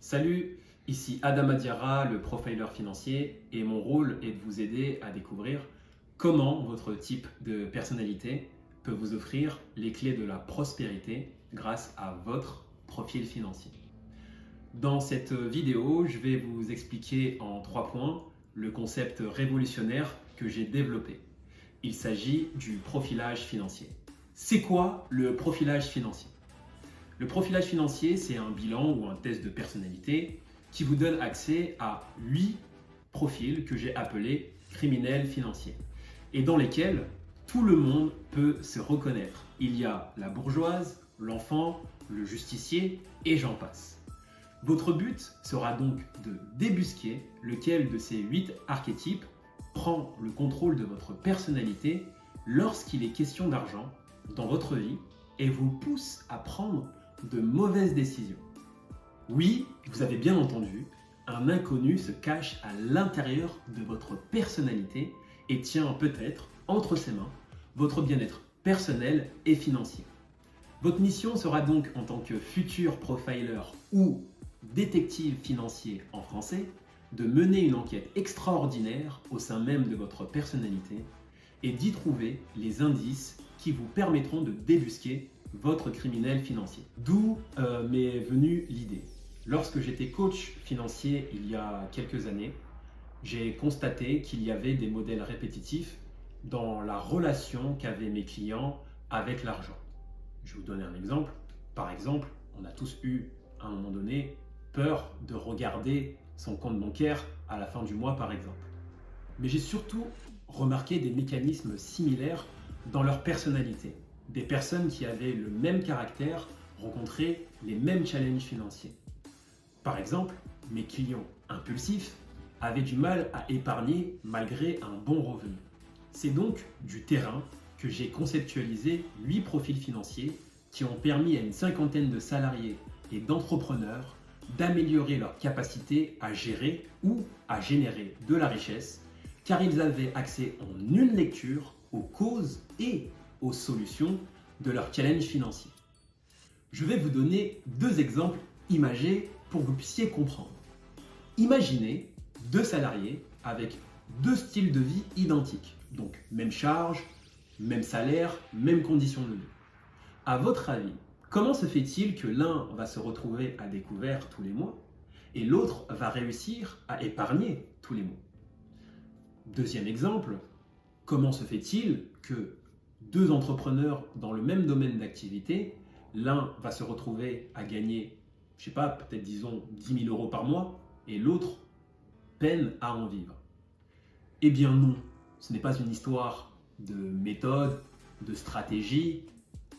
Salut, ici Adama Diarra, le profiler financier, et mon rôle est de vous aider à découvrir comment votre type de personnalité peut vous offrir les clés de la prospérité grâce à votre profil financier. Dans cette vidéo, je vais vous expliquer en 3 points le concept révolutionnaire que j'ai développé. Il s'agit du profilage financier. C'est quoi le profilage financier ? Le profilage financier, c'est un bilan ou un test de personnalité qui vous donne accès à 8 profils que j'ai appelés criminels financiers et dans lesquels tout le monde peut se reconnaître. Il y a la bourgeoise, l'enfant, le justicier et j'en passe. Votre but sera donc de débusquer lequel de ces 8 archétypes prend le contrôle de votre personnalité lorsqu'il est question d'argent dans votre vie et vous pousse à prendre de mauvaises décisions. Oui, vous avez bien entendu, un inconnu se cache à l'intérieur de votre personnalité et tient peut-être entre ses mains votre bien-être personnel et financier. Votre mission sera donc en tant que futur profiler ou détective financier en français de mener une enquête extraordinaire au sein même de votre personnalité et d'y trouver les indices qui vous permettront de débusquer votre criminel financier. D'où m'est venue l'idée. Lorsque j'étais coach financier il y a quelques années, j'ai constaté qu'il y avait des modèles répétitifs dans la relation qu'avaient mes clients avec l'argent. Je vais vous donner un exemple. Par exemple, on a tous eu à un moment donné peur de regarder son compte bancaire à la fin du mois par exemple. Mais j'ai surtout remarqué des mécanismes similaires dans leur personnalité. Des personnes qui avaient le même caractère rencontraient les mêmes challenges financiers. Par exemple, mes clients impulsifs avaient du mal à épargner malgré un bon revenu. C'est donc du terrain que j'ai conceptualisé 8 profils financiers qui ont permis à une cinquantaine de salariés et d'entrepreneurs d'améliorer leur capacité à gérer ou à générer de la richesse car ils avaient accès en une lecture aux causes et aux solutions de leur challenge financier. Je vais vous donner 2 exemples imagés pour que vous puissiez comprendre. Imaginez 2 salariés avec 2 styles de vie identiques, donc même charge, même salaire, même conditions de vie. À votre avis, comment se fait-il que l'un va se retrouver à découvert tous les mois et l'autre va réussir à épargner tous les mois ? Deuxième exemple, comment se fait-il que 2 entrepreneurs dans le même domaine d'activité, l'un va se retrouver à gagner, je sais pas, peut-être disons 10 000 € par mois et l'autre peine à en vivre? Eh bien non, ce n'est pas une histoire de méthode, de stratégie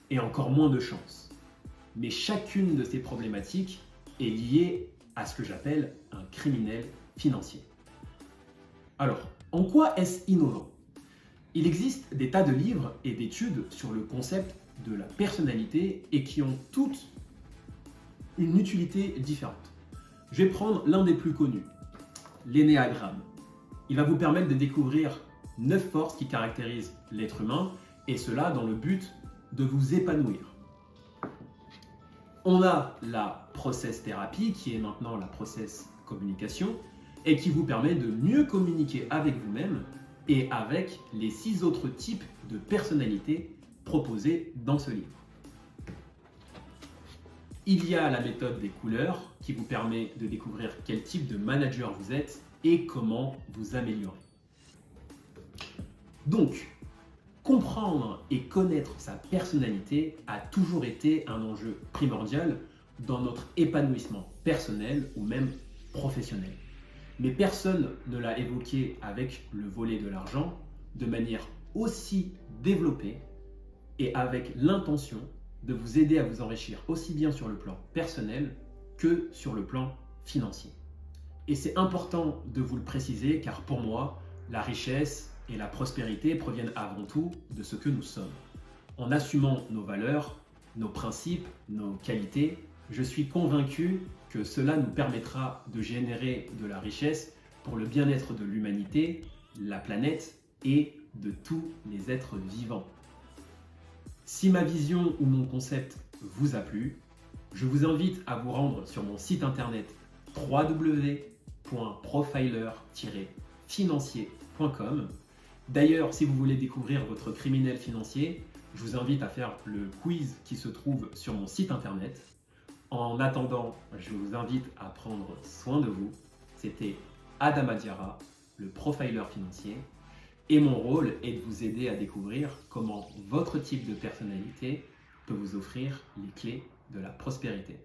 et encore moins de chance. Mais chacune de ces problématiques est liée à ce que j'appelle un criminel financier. Alors, en quoi est-ce innovant ? Il existe des tas de livres et d'études sur le concept de la personnalité et qui ont toutes une utilité différente. Je vais prendre l'un des plus connus, l'énéagramme. Il va vous permettre de découvrir 9 forces qui caractérisent l'être humain et cela dans le but de vous épanouir. On a la process thérapie qui est maintenant la process communication et qui vous permet de mieux communiquer avec vous-même et avec les 6 autres types de personnalités proposés dans ce livre. Il y a la méthode des couleurs qui vous permet de découvrir quel type de manager vous êtes et comment vous améliorer. Donc, comprendre et connaître sa personnalité a toujours été un enjeu primordial dans notre épanouissement personnel ou même professionnel. Mais personne ne l'a évoqué avec le volet de l'argent de manière aussi développée et avec l'intention de vous aider à vous enrichir aussi bien sur le plan personnel que sur le plan financier. Et c'est important de vous le préciser car pour moi, la richesse et la prospérité proviennent avant tout de ce que nous sommes. En assumant nos valeurs, nos principes, nos qualités, je suis convaincu que cela nous permettra de générer de la richesse pour le bien-être de l'humanité, la planète et de tous les êtres vivants. Si ma vision ou mon concept vous a plu, je vous invite à vous rendre sur mon site internet www.profiler-financier.com. D'ailleurs, si vous voulez découvrir votre criminel financier, je vous invite à faire le quiz qui se trouve sur mon site internet. En attendant, je vous invite à prendre soin de vous. C'était Adama Diarra, le profiler financier, et mon rôle est de vous aider à découvrir comment votre type de personnalité peut vous offrir les clés de la prospérité.